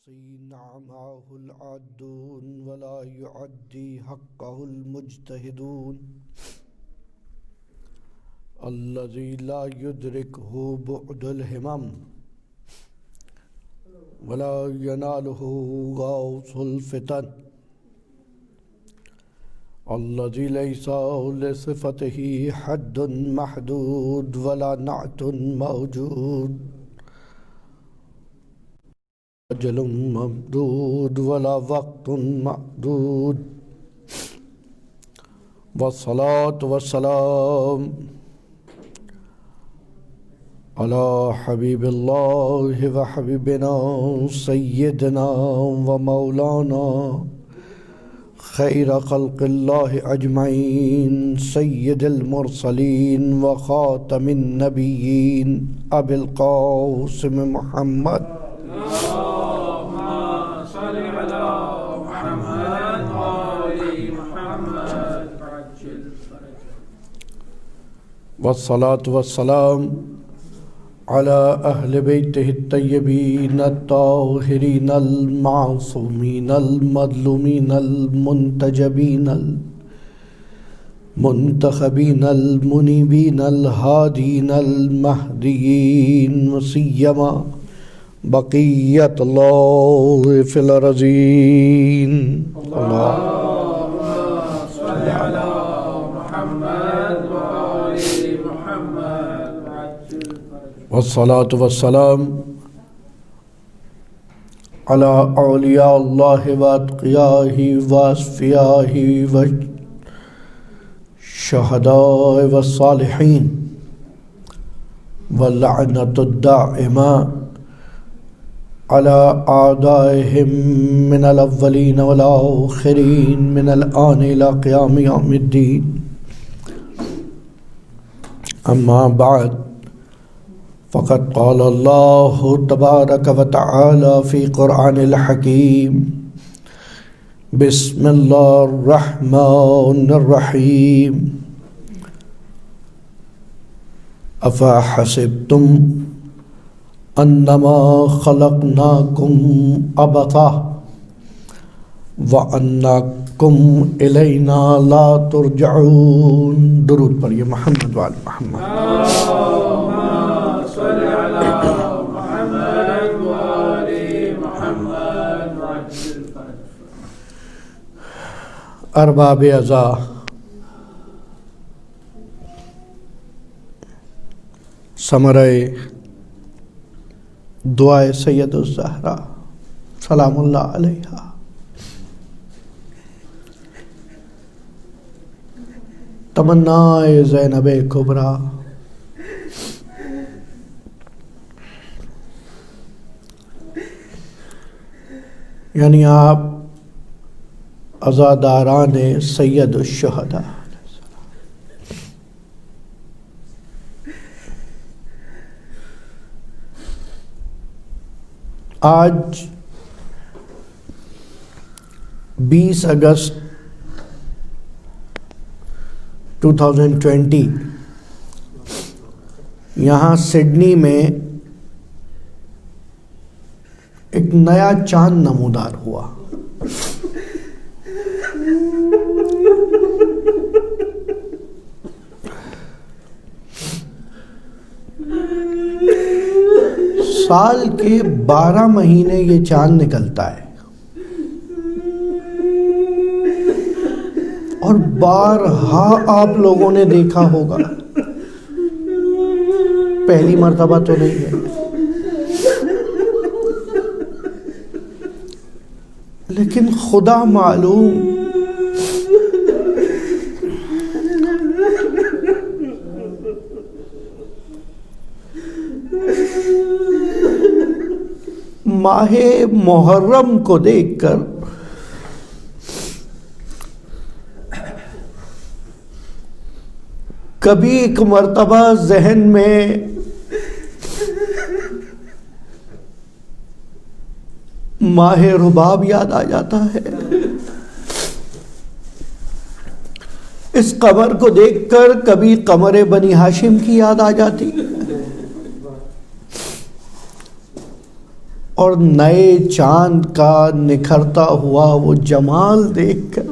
نعمه العادون ولا يعدي حقه المجتهدون الذي لا يدركه بعد الهمم ولا يناله غوث الفتن الذي ليس لصفته حد محدود ولا نعت موجود أجل ممدود ولا وقت معدود والصلاة والسلام على حبيب الله وحبيبنا سيدنا ومولانا خير خلق الله أجمعين سيد المرسلين وخاتم النبيين أبي القاسم محمد والصلاة والسلام على أهل بيته الطيبين الطاهرين المعصومين المظلومين المنتجبين المنتخبين المنيبين الهادين المهديين وسيما بقية الله في الأرضين اللهم صل على محمد وآل محمد والصلاة والسلام على أولياء الله وأتقيائه وأصفيائه والشهداء والصالحين واللعنة الدائمة على أعدائهم من الأولين والآخرين من الآن إلى قيام يوم الدين أما بعد فقد قال الله تبارك وتعالى في قرآن الحكيم بسم الله الرحمن الرحيم أفحسبتم أنما خلقناكم عبثا وأنكم إلينا لا ترجعون درود پڑھیے محمد وعلى محمد اللهم صل على محمد وآل محمد ارباب عزا ثمرہ دعائے سید الزہرا سلام اللہ علیہا تمنائے زینب کبریٰ یعنی آپ عزاداران سید الشہداء آج 20 اگست 2020 یہاں سڈنی میں ایک نیا چاند نمودار ہوا. سال کے 12 مہینے یہ چاند نکلتا ہے اور بارہا آپ لوگوں نے دیکھا ہوگا، پہلی مرتبہ تو نہیں ہے، لیکن خدا معلوم ماہ محرم کو دیکھ کر کبھی ایک مرتبہ ذہن میں ماہ رباب یاد آ جاتا ہے، اس قمر کو دیکھ کر کبھی قمر بنی ہاشم کی یاد آ جاتی اور نئے چاند کا نکھرتا ہوا وہ جمال دیکھ کر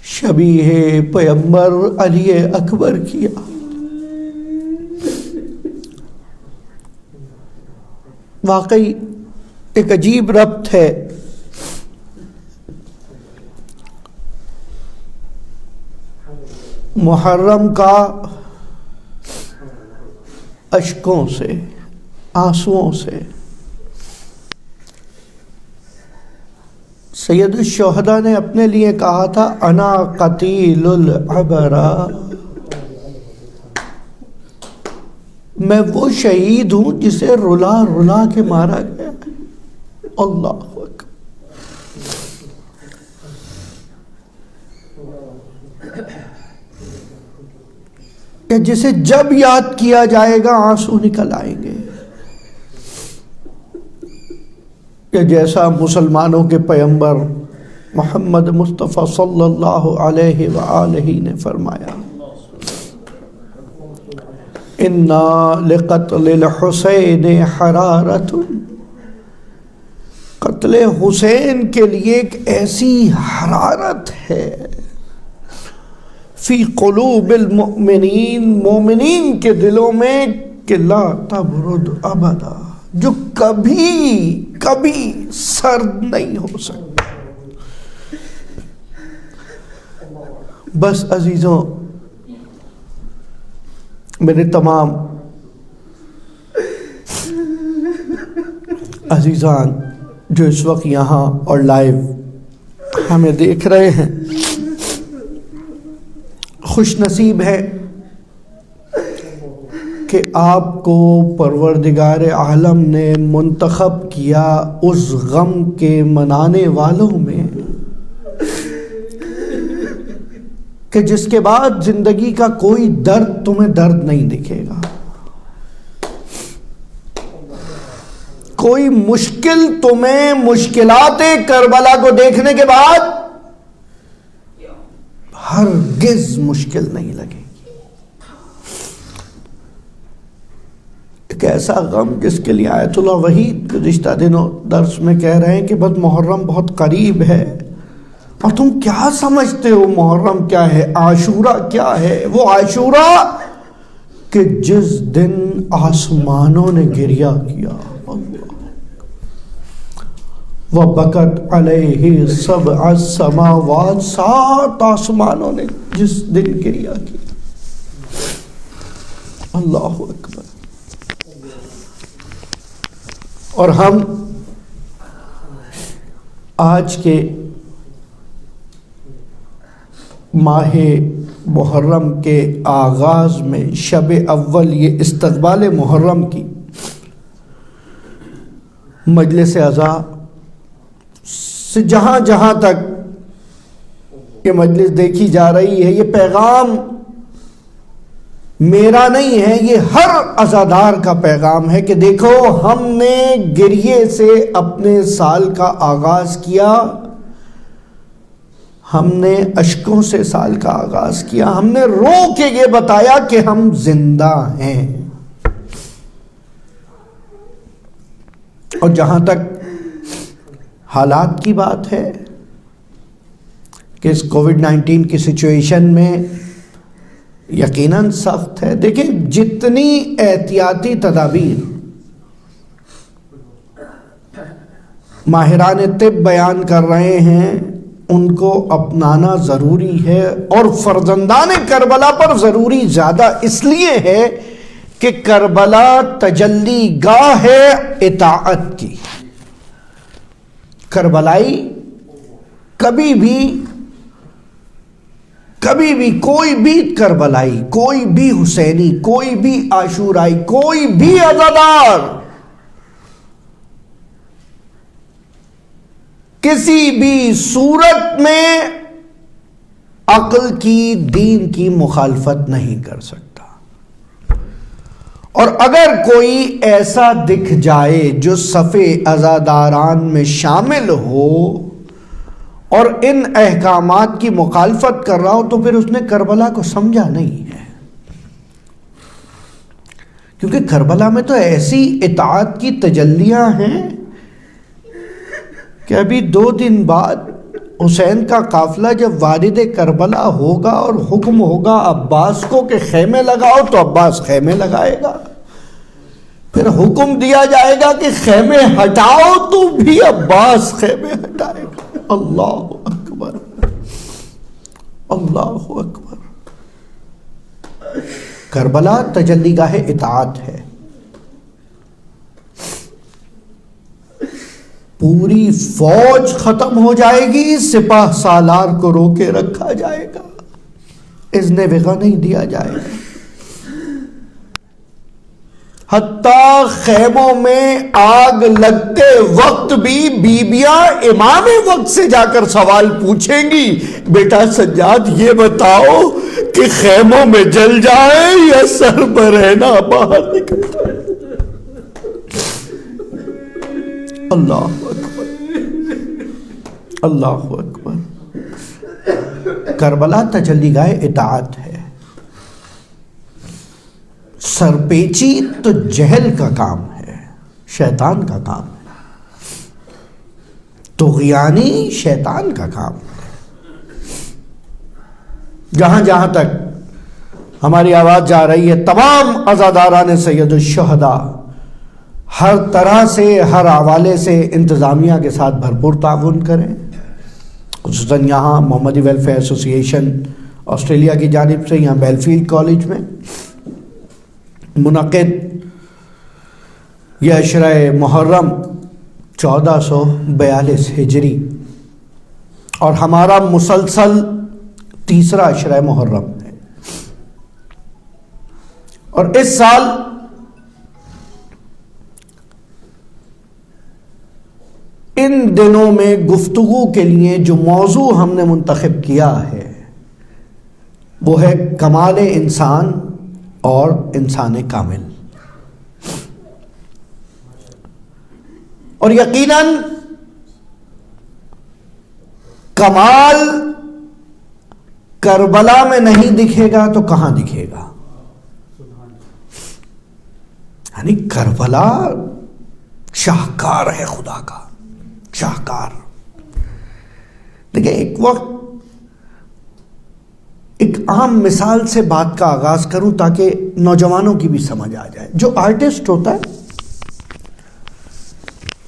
شبیہ پیغمبر علی اکبر کیا۔ واقعی ایک عجیب ربط ہے۔ محرم کا اشکوں سے، آنسوؤں سے، سید الشہداء نے اپنے لیے کہا تھا انا قتیل العبرا، میں وہ شہید ہوں جسے رلا رلا کے مارا گیا۔ اللہ اکبر۔ کہ جسے جب یاد کیا جائے گا آنسو نکل آئیں گے، کہ جیسا مسلمانوں کے پیغمبر محمد مصطفیٰ صلی اللہ علیہ وآلہ نے فرمایا اِنَّا لِقَتْلِ الْحُسَيْنِ حَرَارَةٌ، قتل حسین کے لیے ایک ایسی حرارت ہے فی قلوب المؤمنین، مومنین کے دلوں میں، کہ لا تبرد ابدا، جو کبھی سرد نہیں ہو سکتا۔ بس عزیزوں، میرے تمام عزیزان جو اس وقت یہاں اور لائیو ہمیں دیکھ رہے ہیں، خوش نصیب ہے کہ آپ کو پروردگار عالم نے منتخب کیا اس غم کے منانے والوں میں کہ جس کے بعد زندگی کا کوئی درد تمہیں درد نہیں دکھے گا، کوئی مشکل تمہیں مشکلات کربلا کو دیکھنے کے بعد ہرگز مشکل نہیں لگے گی۔ ایک ایسا غم جس کے لیے آیت اللہ وحید گزشتہ دنوں درس میں کہہ رہے ہیں کہ بس محرم بہت قریب ہے، اور تم کیا سمجھتے ہو محرم کیا ہے، عاشورہ کیا ہے؟ وہ عاشورہ کہ جس دن آسمانوں نے گریہ کیا، وَبَكَتْ عَلَيْهِ سَبْعَ السَّمَاوَاتِ، 7 آسمانوں نے جس دن گریہ کی۔ اللہ اکبر۔ اور ہم آج کے ماہ محرم کے آغاز میں شب اول، یہ استقبال محرم کی مجلس عزا سے جہاں جہاں تک یہ مجلس دیکھی جا رہی ہے، یہ پیغام میرا نہیں ہے، یہ ہر عزادار کا پیغام ہے کہ دیکھو، ہم نے گریے سے اپنے سال کا آغاز کیا، ہم نے اشکوں سے سال کا آغاز کیا، ہم نے رو کے یہ بتایا کہ ہم زندہ ہیں۔ اور جہاں تک حالات کی بات ہے کہ اس کووڈ-19 کی سچویشن میں یقیناً سخت ہے۔ دیکھیں، جتنی احتیاطی تدابیر ماہران طب بیان کر رہے ہیں ان کو اپنانا ضروری ہے، اور فرزندان کربلا پر ضروری زیادہ اس لیے ہے کہ کربلا تجلی گاہ ہے اطاعت کی۔ کربلائی کبھی بھی کوئی بھی کربلائی، کوئی بھی حسینی، کوئی بھی عاشورائی، کوئی بھی عزادار کسی بھی صورت میں عقل کی، دین کی مخالفت نہیں کر سکتا۔ اور اگر کوئی ایسا دکھ جائے جو صف عزاداران میں شامل ہو اور ان احکامات کی مخالفت کر رہا ہو، تو پھر اس نے کربلا کو سمجھا نہیں ہے۔ کیونکہ کربلا میں تو ایسی اطاعت کی تجلیاں ہیں کہ ابھی 2 دن بعد حسین کا قافلہ جب وارد کربلا ہوگا اور حکم ہوگا عباس کو کہ خیمے لگاؤ تو عباس خیمے لگائے گا، پھر حکم دیا جائے گا کہ خیمے ہٹاؤ تو بھی عباس خیمے ہٹائے گا۔ اللہ اکبر، اللہ اکبر۔ کربلا تجلی گاہ اطاعت ہے، پوری فوج ختم ہو جائے گی، سپاہ سالار کو روکے رکھا جائے گا، اذن وغیرہ نہیں دیا جائے گا، حتیٰ خیموں میں آگ لگتے وقت بھی بیبیاں امام وقت سے جا کر سوال پوچھیں گی، بیٹا سجاد یہ بتاؤ کہ خیموں میں جل جائے یا سر پر رہنا باہر نکل جائے۔ اللہ اکبر، اللہ اکبر۔ کربلا تجلی گاہ اطاعت ہے۔ سرپیچی تو جہل کا کام ہے، شیطان کا کام ہے، طغیانی شیطان کا کام ہے۔ جہاں جہاں تک ہماری آواز جا رہی ہے، تمام عزاداران سید الشہداء ہر طرح سے، ہر حوالے سے انتظامیہ کے ساتھ بھرپور تعاون کریں، خصوصاً یہاں محمدی ویلفیئر ایسوسی ایشن آسٹریلیا کی جانب سے یہاں بیلفیلڈ کالج میں منعقد یہ عشرہ محرم 1442 ہجری اور ہمارا مسلسل تیسرا عشرہ محرم ہے، اور اس سال ان دنوں میں گفتگو کے لیے جو موضوع ہم نے منتخب کیا ہے وہ ہے کمال انسان اور انسان کامل۔ اور یقیناً کمال کربلا میں نہیں دکھے گا تو کہاں دکھے گا؟ یعنی کربلا شاہکار ہے خدا کا، شاہکار۔ دیکھیں، ایک وقت ایک عام مثال سے بات کا آغاز کروں تاکہ نوجوانوں کی بھی سمجھ آ جائے۔ جو آرٹسٹ ہوتا ہے،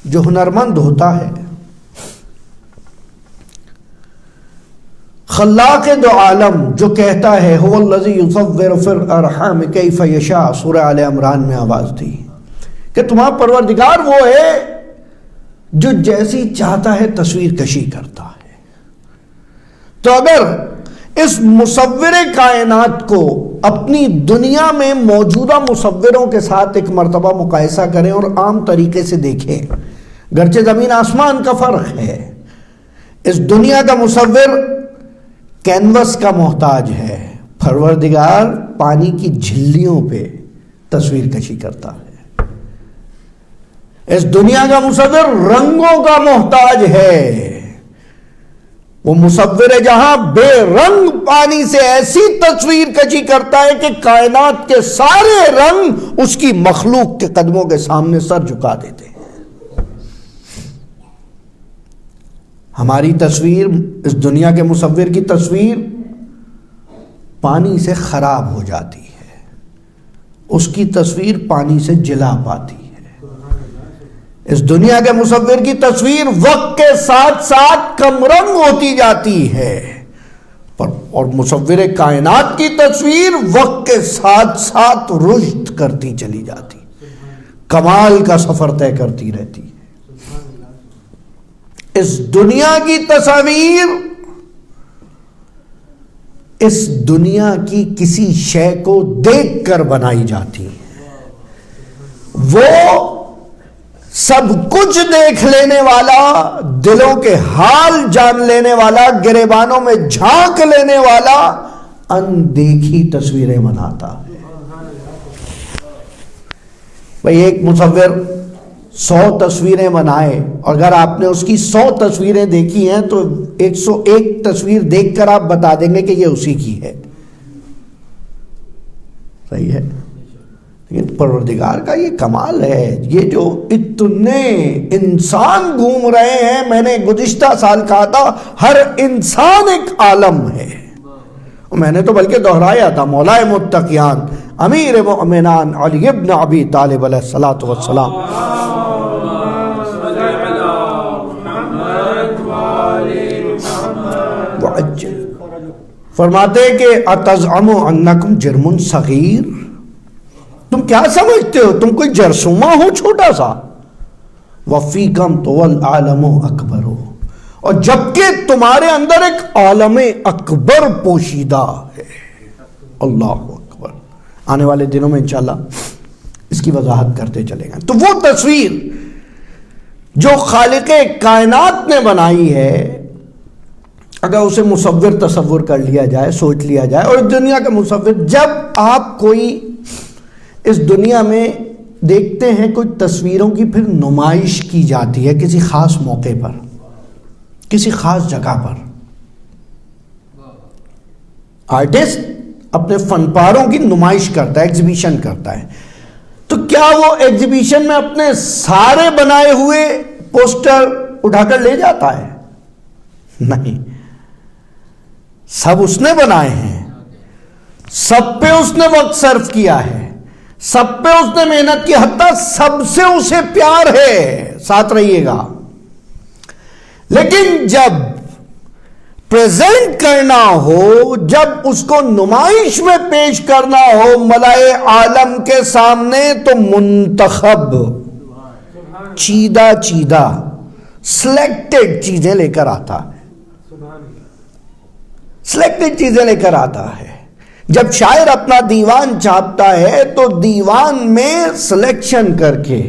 جو ہنرمند ہوتا ہے، خلاق دو عالم جو کہتا ہے هو الذی یصور فی الارحام کیف یشاء، سورہ آل عمران میں آواز دی کہ تمہارا پروردگار وہ ہے جو جیسی چاہتا ہے تصویر کشی کرتا ہے۔ تو اگر اس مصور کائنات کو اپنی دنیا میں موجودہ مصوروں کے ساتھ ایک مرتبہ مقایسہ کریں اور عام طریقے سے دیکھیں، گرچہ زمین آسمان کا فرق ہے، اس دنیا کا مصور کینوس کا محتاج ہے، پروردگار پانی کی جھلیوں پہ تصویر کشی کرتا ہے۔ اس دنیا کا مصور رنگوں کا محتاج ہے، وہ مصور جہاں بے رنگ پانی سے ایسی تصویر کشی کرتا ہے کہ کائنات کے سارے رنگ اس کی مخلوق کے قدموں کے سامنے سر جھکا دیتے ہیں۔ ہماری تصویر، اس دنیا کے مصور کی تصویر پانی سے خراب ہو جاتی ہے، اس کی تصویر پانی سے جلا پاتی ہے۔ اس دنیا کے مصور کی تصویر وقت کے ساتھ ساتھ کم رنگ ہوتی جاتی ہے، اور مصور کائنات کی تصویر وقت کے ساتھ ساتھ رشد کرتی چلی جاتی، کمال کا سفر طے کرتی رہتی ہے۔ اس دنیا کی تصاویر اس دنیا کی کسی شے کو دیکھ کر بنائی جاتی ہے، وہ سب کچھ دیکھ لینے والا، دلوں کے حال جان لینے والا، گریبانوں میں جھانک لینے والا اندیکھی تصویریں بناتا ہے۔ بھئی ایک مصور 100 تصویریں بنائے، اور اگر آپ نے اس کی 100 تصویریں دیکھی ہیں تو 101 تصویر دیکھ کر آپ بتا دیں گے کہ یہ اسی کی ہے، صحیح ہے؟ لیکن پروردگار کا یہ کمال ہے، یہ جو اتنے انسان گھوم رہے ہیں، میں نے گزشتہ سال کہا تھا ہر انسان ایک عالم ہے، میں نے تو بلکہ دہرایا تھا، مولا متقیان امیر مومنان علی ابن ابی طالب علیہ الصلوۃ والسلام فرماتے کہ اتزعموا انکم جرم صغیر، تم کیا سمجھتے ہو تم کوئی جرثومہ ہو چھوٹا سا، وفیکم تو العالم اکبر، اور جبکہ تمہارے اندر ایک عالم اکبر پوشیدہ ہے۔ اللہ اکبر، آنے والے دنوں میں انشاءاللہ اس کی وضاحت کرتے چلیں گے۔ تو وہ تصویر جو خالق کائنات نے بنائی ہے، اگر اسے مصور تصور کر لیا جائے، سوچ لیا جائے، اور دنیا کا مصور، جب آپ کوئی اس دنیا میں دیکھتے ہیں کوئی تصویروں کی پھر نمائش کی جاتی ہے کسی خاص موقع پر، کسی خاص جگہ پر، آرٹسٹ اپنے فن پاروں کی نمائش کرتا ہے، ایگزیبیشن کرتا ہے، تو کیا وہ ایگزیبیشن میں اپنے سارے بنائے ہوئے پوسٹر اٹھا کر لے جاتا ہے؟ نہیں، سب اس نے بنائے ہیں، سب پہ اس نے وقت صرف کیا ہے، سب پہ اس نے محنت کی، حتیٰ سب سے اسے پیار ہے، ساتھ رہیے گا۔ لیکن جب پریزنٹ کرنا ہو، جب اس کو نمائش میں پیش کرنا ہو ملائے عالم کے سامنے، تو منتخب چیدہ سلیکٹڈ چیزیں لے کر آتا ہے، سلیکٹڈ چیزیں لے کر آتا ہے۔ جب شاعر اپنا دیوان چھاپتا ہے تو دیوان میں سلیکشن کر کے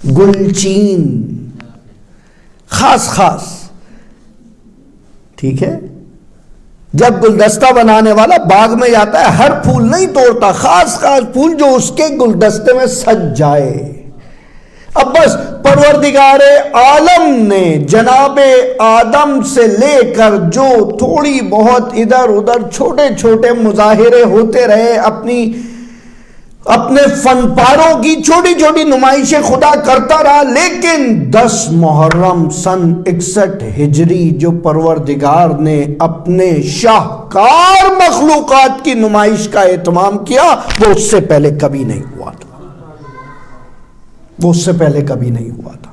گلچین خاص ٹھیک ہے، جب گلدستہ بنانے والا باغ میں جاتا ہے، ہر پھول نہیں توڑتا، خاص پھول جو اس کے گلدستے میں سج جائے۔ اب بس پروردگار عالم نے جناب آدم سے لے کر جو تھوڑی بہت ادھر ادھر چھوٹے چھوٹے مظاہرے ہوتے رہے، اپنے فن پاروں کی چھوٹی چھوٹی نمائشیں خدا کرتا رہا، لیکن 10 محرم سن 61 ہجری جو پروردگار نے اپنے شاہکار مخلوقات کی نمائش کا اہتمام کیا، وہ اس سے پہلے کبھی نہیں ہوا تھا، وہ اس سے پہلے کبھی نہیں ہوا تھا۔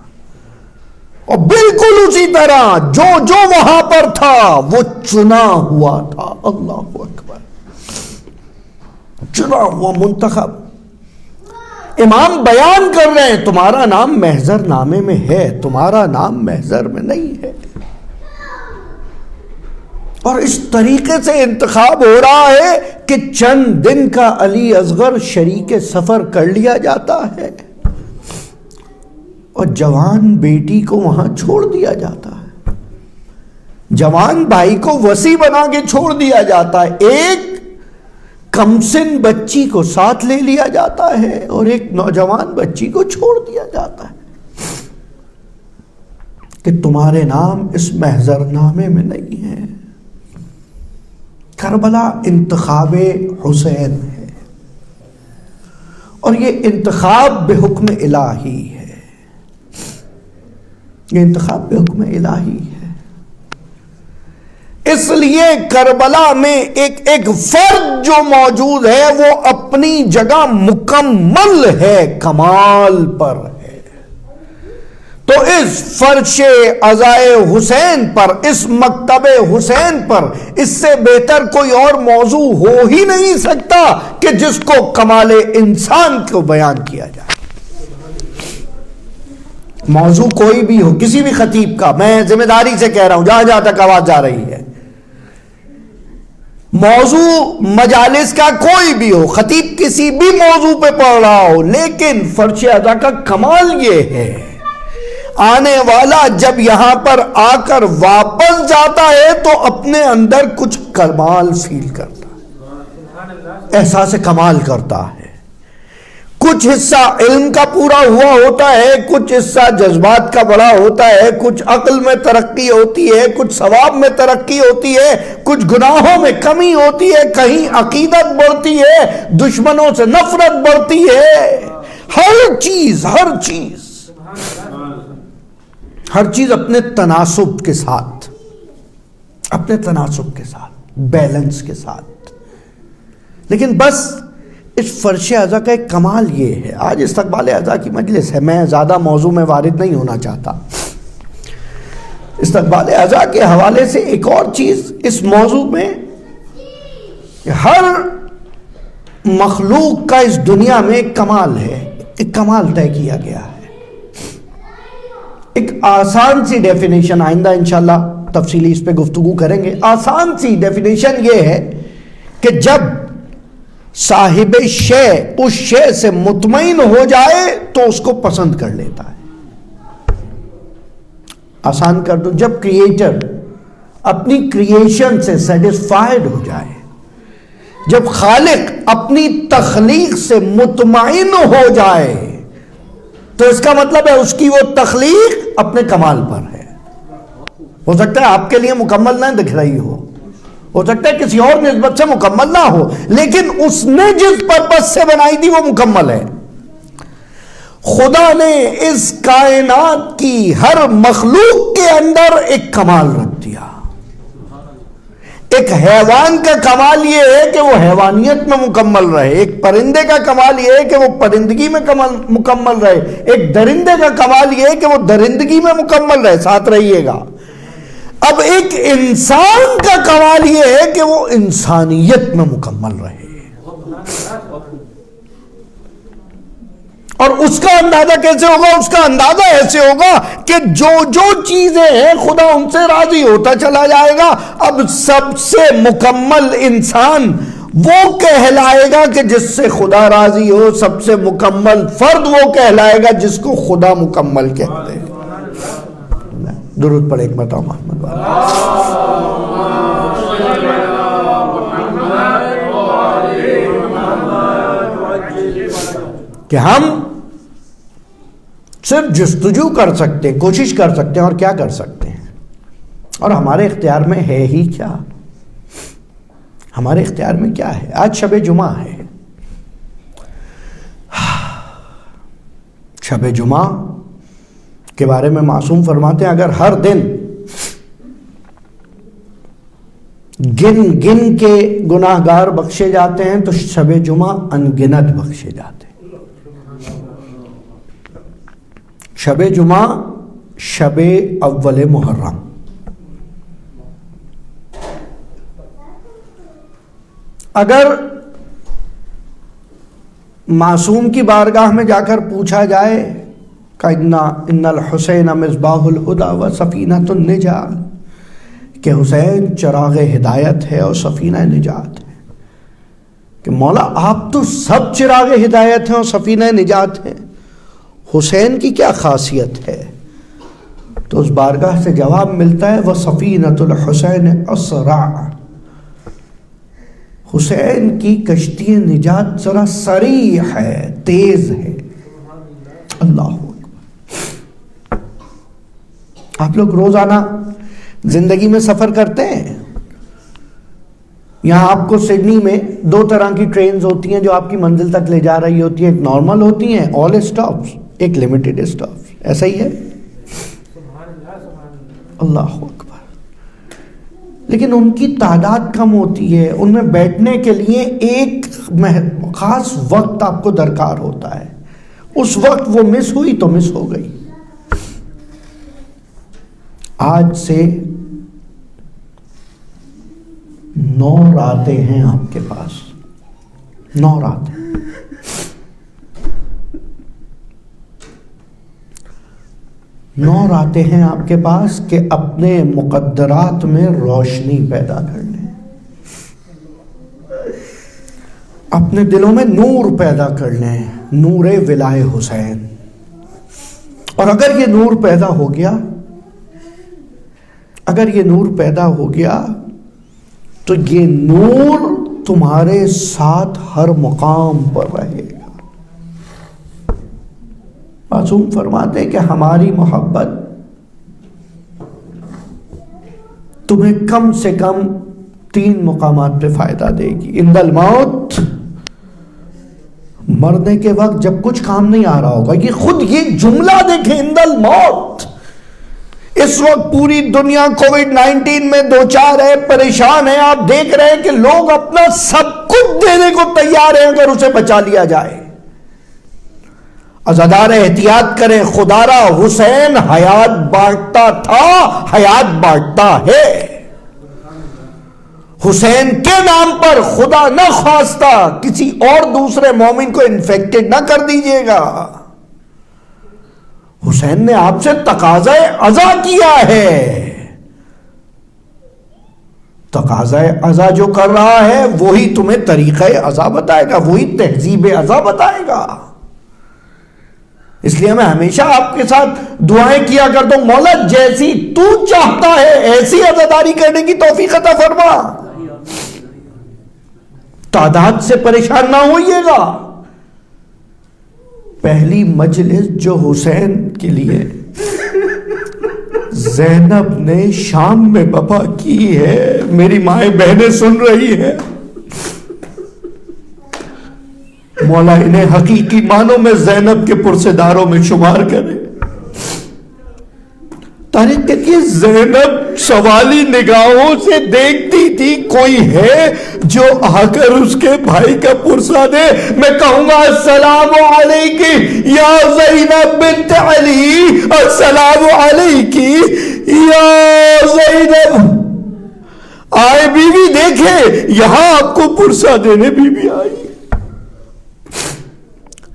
اور بالکل اسی طرح جو وہاں پر تھا وہ چنا ہوا تھا، اللہ اکبر، چنا ہوا، منتخب۔ امام بیان کر رہے ہیں تمہارا نام محضر نامے میں ہے، تمہارا نام محضر میں نہیں ہے، اور اس طریقے سے انتخاب ہو رہا ہے کہ چند دن کا علی اصغر شریک سفر کر لیا جاتا ہے، اور جوان بیٹی کو وہاں چھوڑ دیا جاتا ہے، جوان بھائی کو وصی بنا کے چھوڑ دیا جاتا ہے، ایک کمسن بچی کو ساتھ لے لیا جاتا ہے، اور ایک نوجوان بچی کو چھوڑ دیا جاتا ہے کہ تمہارے نام اس محضر نامے میں نہیں ہے۔ کربلا انتخاب حسین ہے، اور یہ انتخاب بے حکم الہی ہے، یہ انتخاب بے حکم الہی ہے۔ اس لیے کربلا میں ایک فرد جو موجود ہے وہ اپنی جگہ مکمل ہے، کمال پر ہے۔ تو اس فرش عزائے حسین پر، اس مکتب حسین پر، اس سے بہتر کوئی اور موضوع ہو ہی نہیں سکتا کہ جس کو کمال انسان کو بیان کیا جائے۔ موضوع کوئی بھی ہو، کسی بھی خطیب کا، میں ذمہ داری سے کہہ رہا ہوں جہاں جہاں تک آواز جا رہی ہے، موضوع مجالس کا کوئی بھی ہو، خطیب کسی بھی موضوع پہ پڑھ رہا ہو، لیکن فرش ادا کا کمال یہ ہے، آنے والا جب یہاں پر آ کر واپس جاتا ہے تو اپنے اندر کچھ کمال فیل کرتا ہے، احساس کمال کرتا ہے، کچھ کچھ حصہ علم کا پورا ہوا ہوتا ہے، کچھ حصہ جذبات کا بڑا ہوتا ہے، کچھ عقل میں ترقی ہوتی ہے، کچھ ثواب میں ترقی ہوتی ہے، کچھ گناہوں میں کمی ہوتی ہے، کہیں عقیدت بڑھتی ہے، دشمنوں سے نفرت بڑھتی ہے. ہر چیز اپنے تناسب کے ساتھ، بیلنس کے ساتھ. لیکن بس اس فرش اعضا کا ایک کمال یہ ہے، آج استقبال اعضا کی مجلس ہے، میں زیادہ موضوع میں وارد نہیں ہونا چاہتا. استقبال اعضا کے حوالے سے ایک اور چیز اس موضوع میں، ہر مخلوق کا اس دنیا میں ایک کمال ہے، ایک کمال طے کیا گیا ہے. ایک آسان سی ڈیفینیشن، آئندہ انشاءاللہ تفصیلی اس پہ گفتگو کریں گے. آسان سی ڈیفینیشن یہ ہے کہ جب صاحب شے اس شے سے مطمئن ہو جائے تو اس کو پسند کر لیتا ہے. آسان کر دو، جب کریٹر اپنی کریشن سے سیٹسفائیڈ ہو جائے، جب خالق اپنی تخلیق سے مطمئن ہو جائے، تو اس کا مطلب ہے اس کی وہ تخلیق اپنے کمال پر ہے. ہو سکتا ہے آپ کے لیے مکمل نہ دکھ رہی ہو سکتا ہے کسی اور نسبت سے مکمل نہ ہو، لیکن اس نے جس پرپس سے بنائی تھی وہ مکمل ہے. خدا نے اس کائنات کی ہر مخلوق کے اندر ایک کمال رکھ دیا. ایک حیوان کا کمال یہ ہے کہ وہ حیوانیت میں مکمل رہے، ایک پرندے کا کمال یہ ہے کہ وہ پرندگی میں مکمل رہے، ایک درندے کا کمال یہ ہے کہ وہ درندگی میں مکمل رہے. ساتھ رہیے گا. اب ایک انسان کا کمال یہ ہے کہ وہ انسانیت میں مکمل رہے، اور اس کا اندازہ کیسے ہوگا؟ اس کا اندازہ ایسے ہوگا کہ جو چیزیں ہیں خدا ان سے راضی ہوتا چلا جائے گا. اب سب سے مکمل انسان وہ کہلائے گا کہ جس سے خدا راضی ہو، سب سے مکمل فرد وہ کہلائے گا جس کو خدا مکمل کہتے ہیں. درود پڑھ ایک مرتبہ محمد کہ ہم صرف جستجو کر سکتے، کوشش کر سکتے ہیں، اور کیا کر سکتے ہیں، اور ہمارے اختیار میں ہے ہی کیا. ہمارے اختیار میں کیا ہے؟ آج شب جمعہ ہے. شب جمعہ کے بارے میں معصوم فرماتے ہیں اگر ہر دن گن کے گناہ گار بخشے جاتے ہیں تو شب جمعہ انگنت بخشے جاتے ہیں. شب جمعہ شب اول محرم. اگر معصوم کی بارگاہ میں جا کر پوچھا جائے کہ ان الحسین مصباح الہدی و سفینۃ النجات، کہ حسین چراغ ہدایت ہے اور سفینہ نجات ہے، کہ مولا آپ تو سب چراغ ہدایت ہیں اور سفینہ نجات ہیں، حسین کی کیا خاصیت ہے؟ تو اس بارگاہ سے جواب ملتا ہے وَسَفِينَةُ الْحُسَيْنِ أَسْرَعُ، حسین کی کشتی نجات ذرا سریع ہے، تیز ہے. اللہ اکبر. آپ لوگ روزانہ زندگی میں سفر کرتے ہیں. یہاں آپ کو سڈنی میں 2 طرح کی ٹرینز ہوتی ہیں جو آپ کی منزل تک لے جا رہی ہوتی ہیں. ایک نارمل ہوتی ہیں آل اسٹاپس، ایک لمیٹڈ اسٹاپس. ایسا ہی ہے؟ اللہ اکبر. لیکن ان کی تعداد کم ہوتی ہے، ان میں بیٹھنے کے لیے ایک خاص وقت آپ کو درکار ہوتا ہے. اس وقت وہ مس ہوئی تو مس ہو گئی. آج سے 9 راتیں ہیں آپ کے پاس، 9 راتیں. 9 راتیں ہیں آپ کے پاس کہ اپنے مقدرات میں روشنی پیدا کر لیں، اپنے دلوں میں نور پیدا کر لیں، نور ولائے حسین. اور اگر یہ نور پیدا ہو گیا، اگر یہ نور پیدا ہو گیا تو یہ نور تمہارے ساتھ ہر مقام پر رہے گا. معصوم فرماتے ہیں کہ ہماری محبت تمہیں کم سے کم 3 مقامات پہ فائدہ دے گی. عند الموت، مرنے کے وقت جب کچھ کام نہیں آ رہا ہوگا. یہ خود یہ جملہ دیکھیں، عند الموت. اس وقت پوری دنیا کووڈ-19 میں دوچار ہے، پریشان ہے. آپ دیکھ رہے ہیں کہ لوگ اپنا سب کچھ دینے کو تیار ہیں اگر اسے بچا لیا جائے. عزادار احتیاط کریں. خدا را حسین حیات بانٹتا تھا، حیات بانٹتا ہے. حسین کے نام پر خدا نہ خواستہ کسی اور دوسرے مومن کو انفیکٹڈ نہ کر دیجئے گا. حسین نے آپ سے تقاضا عزا کیا ہے. تقاضا عزا جو کر رہا ہے وہی تمہیں طریقہ عزا بتائے گا، وہی تہذیب عزا بتائے گا. اس لیے میں ہمیشہ آپ کے ساتھ دعائیں کیا کرتا ہوں، مولا جیسی تو چاہتا ہے ایسی عزاداری کرنے کی توفیق عطا فرما. تعداد سے پریشان نہ ہوئیے گا. پہلی مجلس جو حسین کے لیے زینب نے شام میں بپا کی ہے، میری مائیں بہنیں سن رہی ہیں، مولا انہیں حقیقی معنوں میں زینب کے پرسداروں میں شمار کرے. تاریخ کہتی ہے زینب سوالی نگاہوں سے دیکھتی تھی کوئی ہے جو آ کر اس کے بھائی کا پرسہ دے. میں کہوں گا السلام علیکی یا زینب بنت علی، السلام علیکی یا زینب. آئے بی بی دیکھے یہاں آپ کو پرسہ دینے بی بی آئی.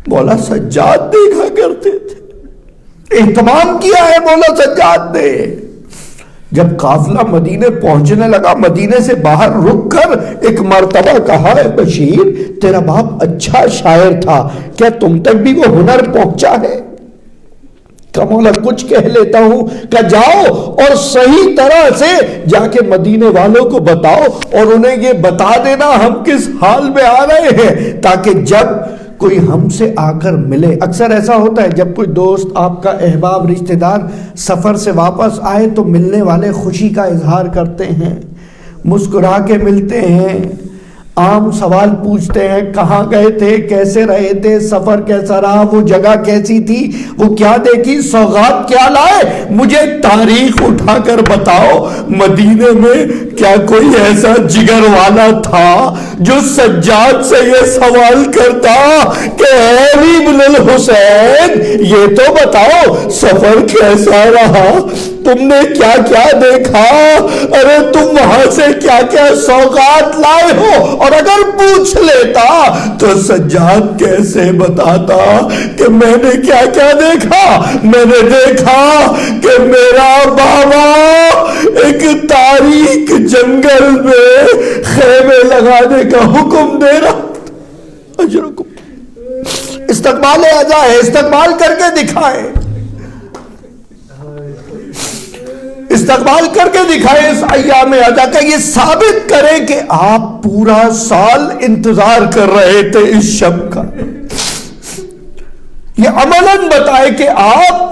مولا سجاد دیکھا کرتے تھے، اہتمام کیا ہے مولا سجاد نے. جب قافلہ مدینے پہنچنے لگا، مدینے سے باہر رک کر ایک مرتبہ کہا ہے بشیر تیرا باپ اچھا شاعر تھا، کیا تم تک بھی وہ ہنر پہنچا ہے؟ کہ مولا کچھ کہہ لیتا ہوں. کہ جاؤ اور صحیح طرح سے جا کے مدینے والوں کو بتاؤ اور انہیں یہ بتا دینا ہم کس حال میں آ رہے ہیں، تاکہ جب کوئی ہم سے آ کر ملے. اکثر ایسا ہوتا ہے جب کوئی دوست آپ کا احباب رشتہ دار سفر سے واپس آئے تو ملنے والے خوشی کا اظہار کرتے ہیں، مسکرا کے ملتے ہیں، عام سوال پوچھتے ہیں کہاں گئے تھے، کیسے رہے تھے، سفر کیسا رہا، وہ جگہ کیسی تھی، وہ کیا دیکھی، سوغات کیا لائے. مجھے تاریخ اٹھا کر بتاؤ مدینے میں کیا کوئی ایسا جگر والا تھا جو سجاد سے یہ سوال کرتا کہ اے ابن الحسین یہ تو بتاؤ سفر کیسا رہا، تم نے کیا کیا دیکھا، ارے تم وہاں سے کیا کیا سوغات لائے ہو. اور اگر پوچھ لیتا تو سجاد کیسے بتاتا کہ میں نے کیا کیا دیکھا. میں نے دیکھا کہ میرا بابا ایک تاریک جنگل میں خیمے لگانے کا حکم دے رہا. استقبال عزا ہے، استقبال کر کے دکھائے، استقبال کر کے دکھائے اس ایام عزا کا. یہ ثابت کرے کہ آپ پورا سال انتظار کر رہے تھے اس شب کا. یہ عملاً بتائے کہ آپ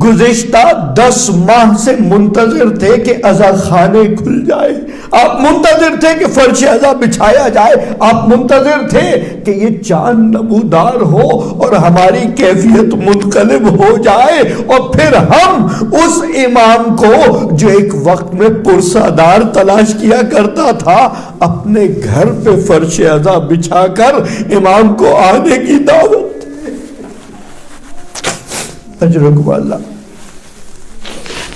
گزشتہ 10 ماہ سے منتظر تھے کہ عزا خانے کھل جائے، آپ منتظر تھے کہ فرش عزا بچھایا جائے، آپ منتظر تھے کہ یہ چاند نمودار ہو اور ہماری کیفیت منقلب ہو جائے اور پھر ہم اس امام کو جو ایک وقت میں پرسہ دار تلاش کیا کرتا تھا اپنے گھر پہ فرش عزا بچھا کر امام کو آنے کی دعوت. اجرکم اللہ.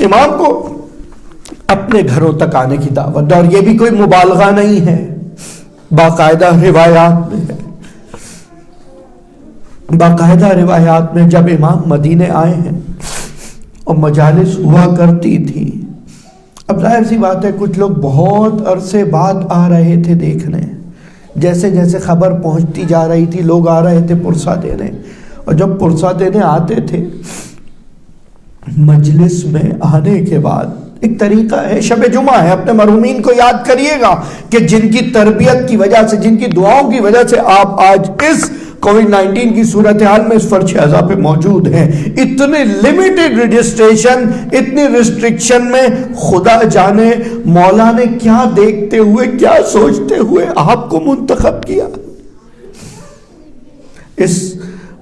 امام کو اپنے گھروں تک آنے کی دعوت. اور یہ بھی کوئی مبالغہ نہیں ہے، باقاعدہ روایات میں ہے، باقاعدہ روایات میں جب امام مدینے آئے ہیں اور مجالس ہوا کرتی تھی. اب ظاہر سی بات ہے کچھ لوگ بہت عرصے بعد آ رہے تھے دیکھنے، جیسے جیسے خبر پہنچتی جا رہی تھی لوگ آ رہے تھے پرسہ دینے. اور جب پرسہ دینے آتے تھے مجلس میں آنے کے بعد ایک طریقہ ہے، شب جمعہ ہے، اپنے مرحومین کو یاد کریے گا کہ جن کی تربیت کی وجہ سے، جن کی دعاؤں کی وجہ سے آپ آج اس کووڈ-19 کی صورتحال میں اس فرش عزا پہ موجود ہیں، اتنے لمیٹڈ رجسٹریشن، اتنی ریسٹرکشن میں خدا جانے مولا نے کیا دیکھتے ہوئے، کیا سوچتے ہوئے آپ کو منتخب کیا۔ اس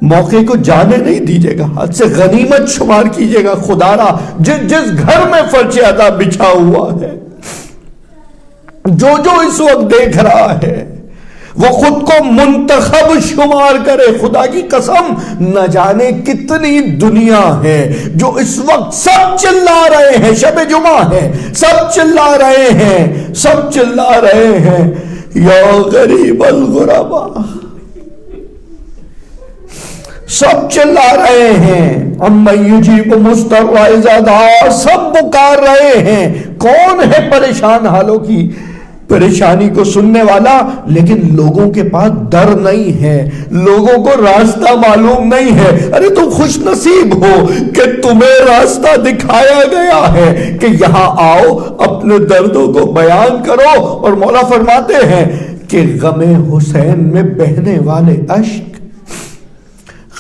موقع کو جانے نہیں دیجیے گا، حد سے غنیمت شمار کیجیے گا۔ خدا را جس گھر میں فرش عزا بچھا ہوا ہے، جو اس وقت دیکھ رہا ہے، وہ خود کو منتخب شمار کرے۔ خدا کی قسم، نہ جانے کتنی دنیا ہے جو اس وقت سب چلا رہے ہیں، شب جمعہ ہے، سب چلا رہے ہیں، سب چلا رہے ہیں یا غریب الغربا، سب چلا رہے ہیں امن یجیب مضطر اذا دعا، سب پکار رہے ہیں۔ کون ہے پریشان حالوں کی پریشانی کو سننے والا؟ لیکن لوگوں کے پاس در نہیں ہے، لوگوں کو راستہ معلوم نہیں ہے۔ ارے تم خوش نصیب ہو کہ تمہیں راستہ دکھایا گیا ہے کہ یہاں آؤ، اپنے دردوں کو بیان کرو۔ اور مولا فرماتے ہیں کہ غم حسین میں بہنے والے اشک،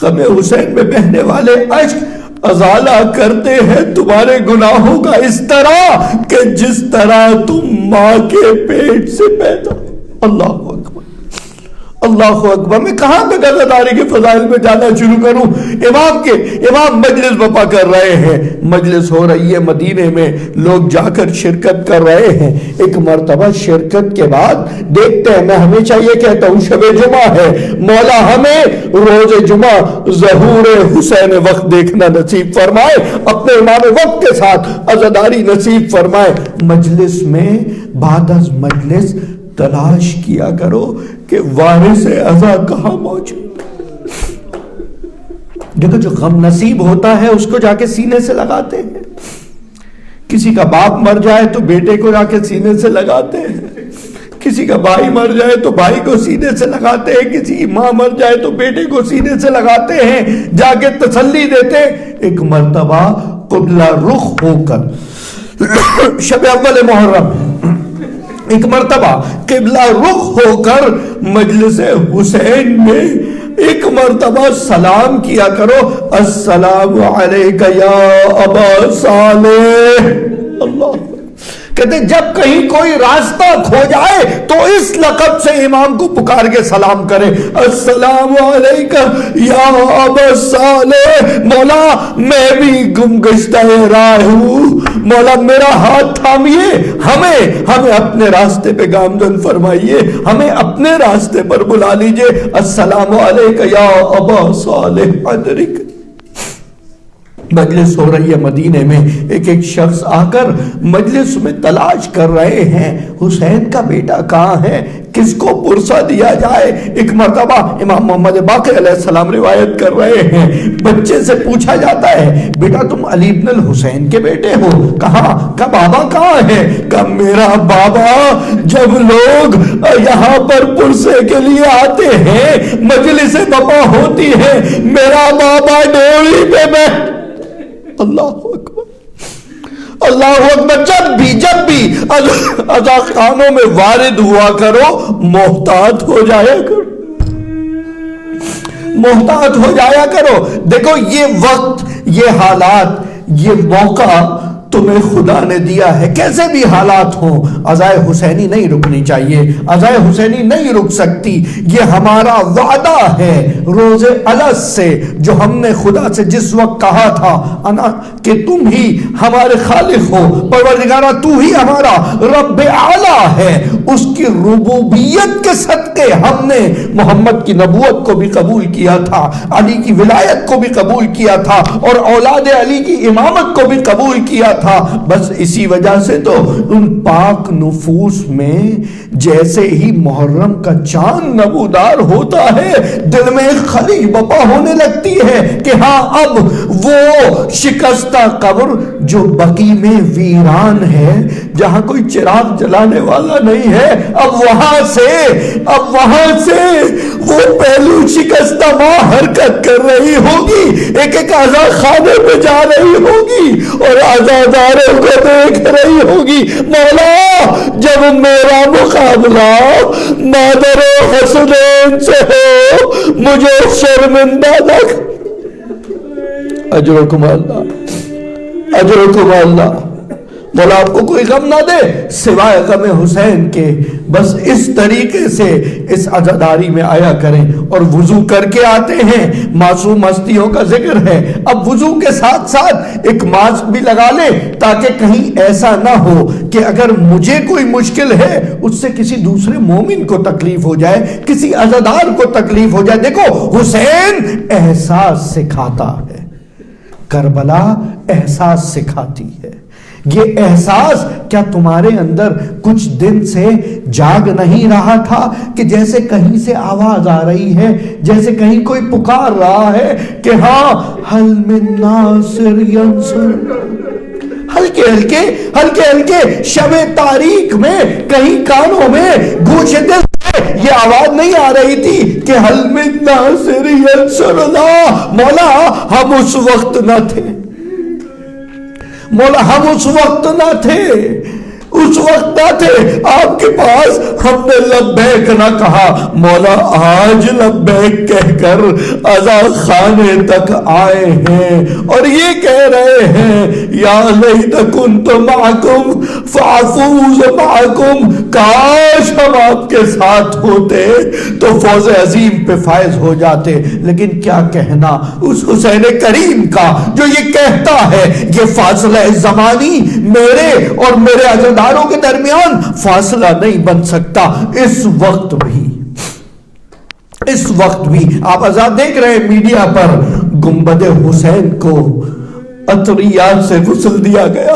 غم حسین میں بہنے والے اشک ازالہ کرتے ہیں تمہارے گناہوں کا، اس طرح کہ جس طرح تم ماں کے پیٹ سے پیدا۔ اللہ اکبر، اللہ اکبر۔ میں کہاں پہ عزاداری کے فضائل میں جانا شروع کروں؟ امام مجلس بپا کر رہے ہیں، مجلس ہو رہی ہے مدینے میں، لوگ جا کر شرکت کر رہے ہیں۔ ایک مرتبہ شرکت کے بعد دیکھتے ہیں، میں ہمیشہ یہ کہتا ہوں شب جمعہ ہے، مولا ہمیں روز جمعہ ظہور حسین وقت دیکھنا نصیب فرمائے، اپنے امام وقت کے ساتھ عزاداری نصیب فرمائے۔ مجلس میں بعد از مجلس تلاش کیا کرو کہ وارث عزا کہاں موجود۔ دیکھو، جو غم نصیب ہوتا ہے اس کو جا کے سینے سے لگاتے ہیں۔ کسی کا باپ مر جائے تو بیٹے کو جا کے سینے سے لگاتے ہیں، کسی کا بھائی مر جائے تو بھائی کو سینے سے لگاتے ہیں، کسی کی ماں مر جائے تو بیٹے کو سینے سے لگاتے ہیں، جا کے تسلی دیتے۔ ایک مرتبہ قبلہ رخ ہو کر شب اول محرم، ایک مرتبہ قبلہ رخ ہو کر مجلس حسین میں ایک مرتبہ سلام کیا کرو، السلام علیکہ یا ابا صالح۔ اللہ کہتے ہیں جب کہیں کوئی راستہ کھو جائے تو اس لقب سے امام کو پکار کے سلام کرے، السلام علیکہ یا ابا صالح۔ مولا میں بھی گم گشتہ راہ ہوں، مولا میرا ہاتھ تھامیے، ہمیں اپنے راستے پہ گامزن فرمائیے، ہمیں اپنے راستے پر بلا لیجئے۔ السلام علیکہ یا ابا صالح ادرک۔ مجلس ہو رہی ہے مدینے میں، ایک شخص آ کر مجلس میں تلاش کر رہے ہیں حسین کا بیٹا کہاں ہے، کس کو پرسہ دیا جائے۔ ایک مرتبہ امام محمد باقر علیہ السلام روایت کر رہے ہیں، بچے سے پوچھا جاتا ہے بیٹا تم علی بن الحسین کے بیٹے ہو؟ کہا بابا کہاں ہے؟ کہا میرا بابا جب لوگ یہاں پر پرسے کے لیے آتے ہیں، مجلس بپا ہوتی ہے، میرا بابا ڈولی پہ بیٹھ۔ اللہ اکبر، اللہ اکبر۔ جب بھی عزا خانوں میں وارد ہوا کرو، محتاط ہو جایا کرو، محتاط ہو جایا کرو۔ دیکھو یہ وقت، یہ حالات، یہ موقع تمہیں خدا نے دیا ہے، کیسے بھی حالات ہوں عزائے حسینی نہیں رکنی چاہیے، عزائے حسینی نہیں رک سکتی۔ یہ ہمارا وعدہ ہے روز الست سے، جو ہم نے خدا سے جس وقت کہا تھا انا کہ تم ہی ہمارے خالق ہو، پروردگارہ تو ہی ہمارا رب اعلیٰ ہے، اس کی ربوبیت کے صدقے ہم نے محمد کی نبوت کو بھی قبول کیا تھا، علی کی ولایت کو بھی قبول کیا تھا، اور اولاد علی کی امامت کو بھی قبول کیا تھا۔ بس اسی وجہ سے تو ان پاک نفوس میں جیسے ہی محرم کا چاند نمودار ہوتا ہے، دل میں خلی بپا ہونے لگتی ہے کہ ہاں اب وہ شکستہ قبر جو بقی میں ویران ہے، جہاں کوئی چراغ جلانے والا نہیں ہے، اب وہاں سے وہ پہلو شکستہ ماں حرکت کر رہی ہوگی، ایک عزا خانے پہ جا رہی ہوگی اور عزاداروں کو دیکھ رہی ہوگی۔ مولا جب میرا مقابلہ مادر حسنین سے ہو، مجھے شرمندہ نہ کر۔ اجرکم اللہ، اجرکم اللہ۔ مولا آپ کو کوئی غم نہ دے سوائے غم حسین کے۔ بس اس طریقے سے اس عزاداری میں آیا کریں، اور وضو کر کے آتے ہیں، معصوم ہستیوں کا ذکر ہے۔ اب وضو کے ساتھ ساتھ ایک ماسک بھی لگا لیں، تاکہ کہیں ایسا نہ ہو کہ اگر مجھے کوئی مشکل ہے اس سے کسی دوسرے مومن کو تکلیف ہو جائے، کسی عزادار کو تکلیف ہو جائے۔ دیکھو حسین احساس سکھاتا ہے، کربلا احساس سکھاتی ہے۔ یہ احساس کیا تمہارے اندر کچھ دن سے جاگ نہیں رہا تھا کہ جیسے کہیں سے آواز آ رہی ہے، جیسے کہیں کوئی پکار رہا ہے کہ ہاں حل من ناصر ینصر؟ ہلکے ہلکے ہلکے ہلکے شب تاریک میں کہیں کانوں میں گوشے دل یہ آواز نہیں آ رہی تھی کہ حل من ناصر ینصرنا؟ مولا ہم اس وقت نہ تھے، مولا ہم اس وقت نہ تھے، اس وقت نہ تھے آپ کے پاس، ہم نے لبیک نہ کہا۔ مولا آج لبیک کہہ کر عزا خانے تک آئے ہیں اور یہ کہہ رہے ہیں یا لیت کنت معکم فافوز معکم، کاش ہم آپ کے ساتھ ہوتے تو فوز عظیم پہ فائز ہو جاتے۔ لیکن کیا کہنا اس حسین کریم کا جو یہ کہتا ہے یہ فاصلہ زمانی میرے اور میرے عزاداروں کے درمیان فاصلہ نہیں بن سکتا۔ اس وقت بھی آپ آزاد دیکھ رہے ہیں میڈیا پر، گنبد حسین کو عطریات سے غسل دیا گیا،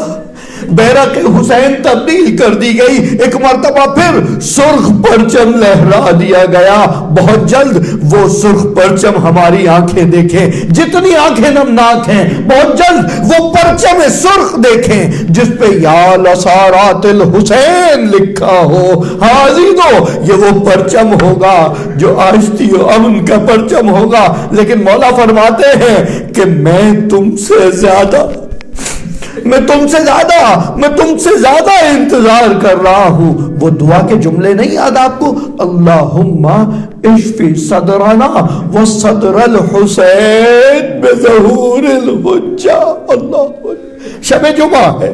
بیرق حسین تبدیل کر دی گئی، ایک مرتبہ پھر سرخ پرچم لہرا دیا گیا۔ بہت جلد وہ سرخ پرچم ہماری آنکھیں دیکھیں، جتنی آنکھیں نمناک ہیں، بہت جلد وہ پرچم سرخ دیکھیں جس پہ یا لسارات الحسین لکھا ہو۔ حاضرینو یہ وہ پرچم ہوگا جو آشتی و امن کا پرچم ہوگا۔ لیکن مولا فرماتے ہیں کہ میں تم سے زیادہ انتظار کر رہا ہوں۔ وہ دعا کے جملے نہیں یاد آپ کو؟ اللہم اشفی صدرنا وصدر الحسین بظہور الحجہ۔ اللہ شب جمعہ ہے،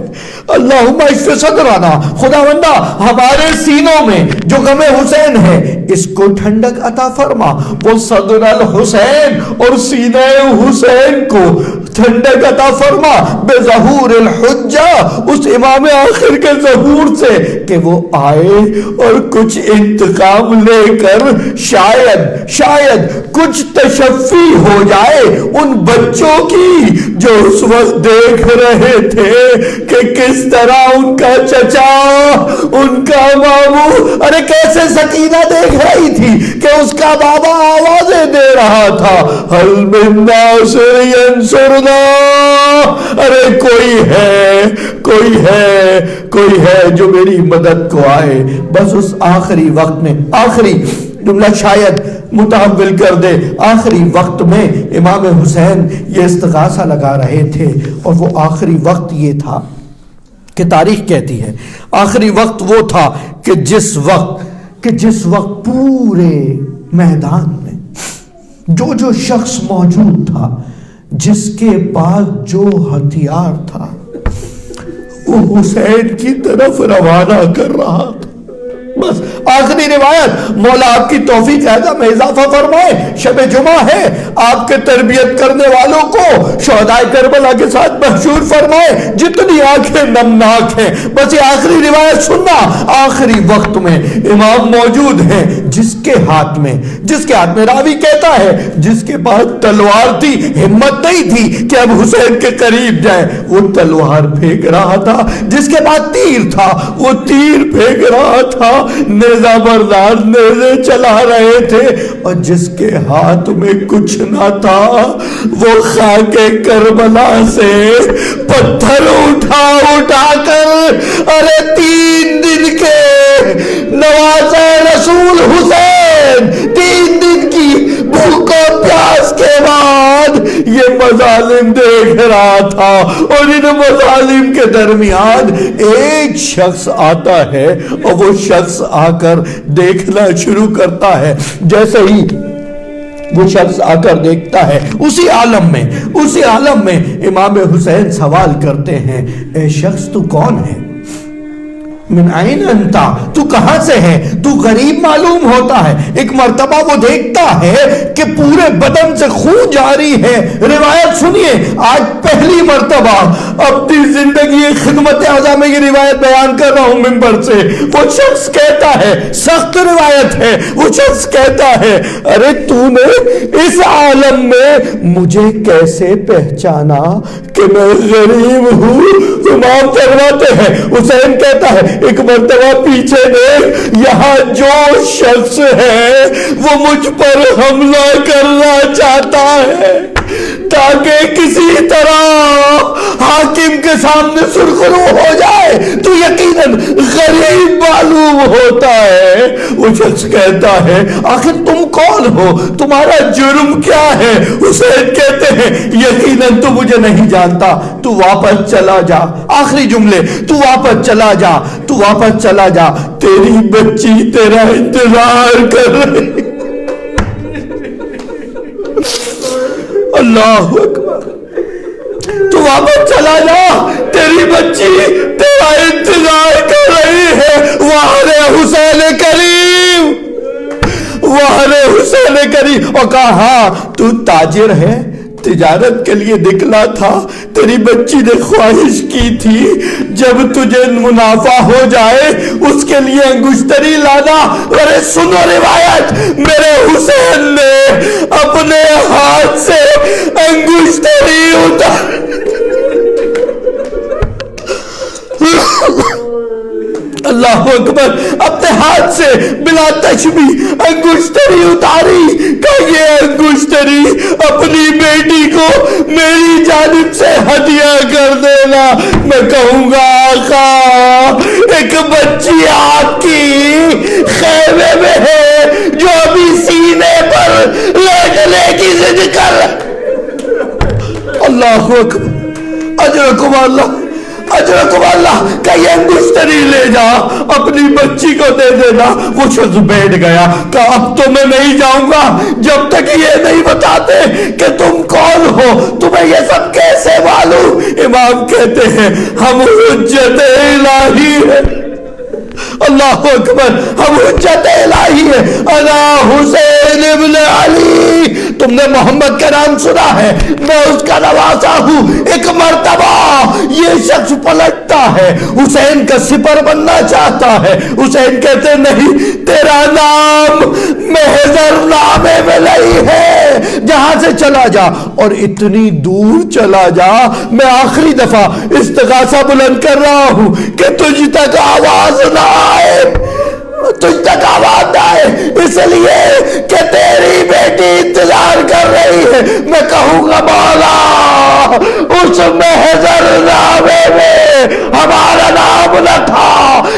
اللہم اشفی صدرنا، خداوندہ ہمارے سینوں میں جو غم حسین ہے اس کو ٹھنڈک عطا فرما، وہ صدر الحسین اور سینہ حسین کو ٹھنڈک عطا فرما، بظہور الحجہ، اس امام آخر کے ظہور سے کہ وہ آئے اور کچھ انتقام لے کر شاید کچھ تشفی ہو جائے ان بچوں کی جو اس وقت دیکھ رہے تھے کہ کس طرح ان کا چچا، ان کا ماموں، ارے کیسے سکینہ دیکھ رہی تھی کہ اس کا بابا آوازیں دے رہا تھا حل من ناصر ینصرنا، ارے کوئی ہے جو میری مدد کو آئے۔ بس اس آخری وقت میں، آخری جملہ شاید متحول کر دے، آخری وقت میں امام حسین یہ استغاثہ لگا رہے تھے، اور وہ آخری وقت یہ تھا کہ تاریخ کہتی ہے آخری وقت وہ تھا کہ جس وقت پورے میدان میں جو شخص موجود تھا، جس کے پاس جو ہتھیار تھا، وہ حسین کی طرف روانہ کر رہا تھا۔ بس آخری روایت، مولا آپ کی توفیق اعظم میں اضافہ فرمائے، شب جمعہ ہے، آپ کے تربیت کرنے والوں کو شہدائے کربلا کے ساتھ محشور فرمائے، جتنی آنکھیں نمناک ہیں بس یہ آخری روایت سننا۔ آخری وقت میں امام موجود ہیں، جس کے ہاتھ میں راوی کہتا ہے جس کے پاس تلوار تھی، ہمت نہیں تھی کہ اب حسین کے قریب جائے، وہ تلوار پھینک رہا تھا، جس کے پاس تیر تھا وہ تیر پھینک رہا تھا، نیزہ بردار نیزے چلا رہے تھے، اور جس کے ہاتھ میں کچھ نہ تھا وہ خاک کربلا سے پتھر اٹھا کر، ارے 3 دن کے نوازے رسول حسین، 3 دن کی بھوک و پیاس کے بعد یہ مظالم دیکھ رہا تھا، اور ان مظالم کے درمیان ایک شخص آتا ہے اور وہ شخص آ کر دیکھنا شروع کرتا ہے۔ جیسے ہی وہ شخص آ کر دیکھتا ہے اسی عالم میں امام حسین سوال کرتے ہیں، اے شخص تو کون ہے؟ من عین انتا، تو کہاں سے ہے؟ تو غریب معلوم ہوتا ہے۔ ایک مرتبہ وہ دیکھتا ہے کہ پورے بدن سے خون جاری ہے۔ روایت سنیے، آج پہلی مرتبہ اپنی زندگی خدمت اعظم میں یہ روایت بیان کر رہا ہوں ممبر سے۔ وہ شخص کہتا ہے، سخت روایت ہے، وہ شخص کہتا ہے، ارے تو نے اس عالم میں مجھے کیسے پہچانا کہ میں غریب ہوں؟ امام فرماتے ہیں، حسین کہتا ہے، ایک مرتبہ پیچھے دیکھ، یہاں جو شخص ہے وہ مجھ پر حملہ کرنا چاہتا ہے تاکہ کسی طرح حاکم کے سامنے سرخرو ہو جائے، تو یقیناً غریب معلوم ہوتا ہے۔ وہ شخص کہتا ہے، آخر تم کون ہو؟ تمہارا جرم کیا ہے؟ حسین کہتے ہیں، یقیناً تو مجھے نہیں جانتا، تو واپس چلا جا۔ آخری جملے، تو واپس چلا جا، تو واپس چلا جا، تیری بچی تیرا انتظار کر رہی۔ اللہ اکبر، تو واپس چلا جا، تیری بچی تیرا انتظار کر رہی ہے۔ وہاں حسین کریم، وہاں حسین کریم، اور کہا ہاں تو تاجر ہے، تجارت کے لیے نکلا تھا، تیری بچی نے خواہش کی تھی جب تجھے منافع ہو جائے اس کے لیے انگشتری لانا۔ ارے سنو روایت، میرے حسین نے اپنے ہاتھ سے انگشتری اتار اللہ اکبر، اپنے ہاتھ سے بلا تشبیہ انگشتری اتاری کہ یہ انگشتری اپنی بیٹی کو میری جانب سے ہدیہ کر دینا۔ میں کہوں گا آقا، ایک بچی آپ کی خیمے میں ہے جو ابھی سینے پر لیٹنے کی ضد کر، اللہ اکبر، اجرکم اللہ، اجرکم اللہ، کہ یہ انگشتری لے جا اپنی بچی کو دے دینا۔ وہ شخص بیٹھ گیا، کہا اب تو میں نہیں جاؤں گا جب تک یہ نہیں بتاتے کہ تم کون ہو، تمہیں یہ سب کیسے معلوم؟ امام کہتے ہیں، ہم حجت الہی ہے، اللہ اکبر، ہم حجت الہی ہے، انا حسین ابن علی۔ تم نے محمد کا نام سنا ہے، میں اس کا نواسا ہوں۔ ایک مرتبہ یہ شخص پلٹتا ہے، حسین کا سپر بننا چاہتا ہے۔ حسین کہتے نہیں، تیرا نام محضر نامے میں نہیں ہے، جہاں سے چلا جا اور اتنی دور چلا جا۔ میں آخری دفعہ استغاثہ بلند کر رہا ہوں کہ تجھ تک آواز نہ آئے، تجھ تک آواز آئے، اس لیے کہ تیری بیٹی انتظار کر رہی ہے۔ میں کہوں گا مولا، اس محضر نامے میں ہمارا نام نہ تھا،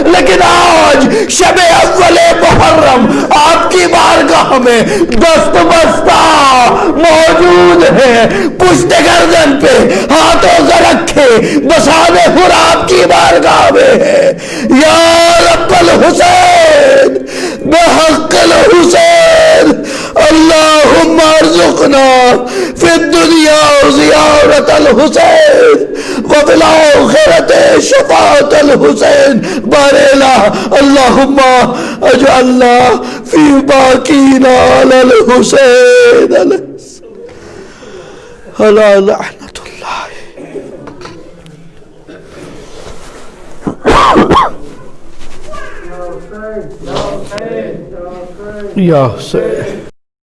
لیکن آج شب اول محرم آپ کی بارگاہ میں دست بستہ موجود ہے، پشت گردن پہ ہاتھوں سے رکھے بسانے پر آپ کی بارگاہ میں ہے۔ یا رب الحسین بحق الحسین اللہم ارزقنا فی الدنیا زیارت الحسین وفی الآخرت شفاعت الحسین بارئلہ اللہم اجعلنا فی باقینا علی الحسین علی لعنت اللہ۔ یا حسین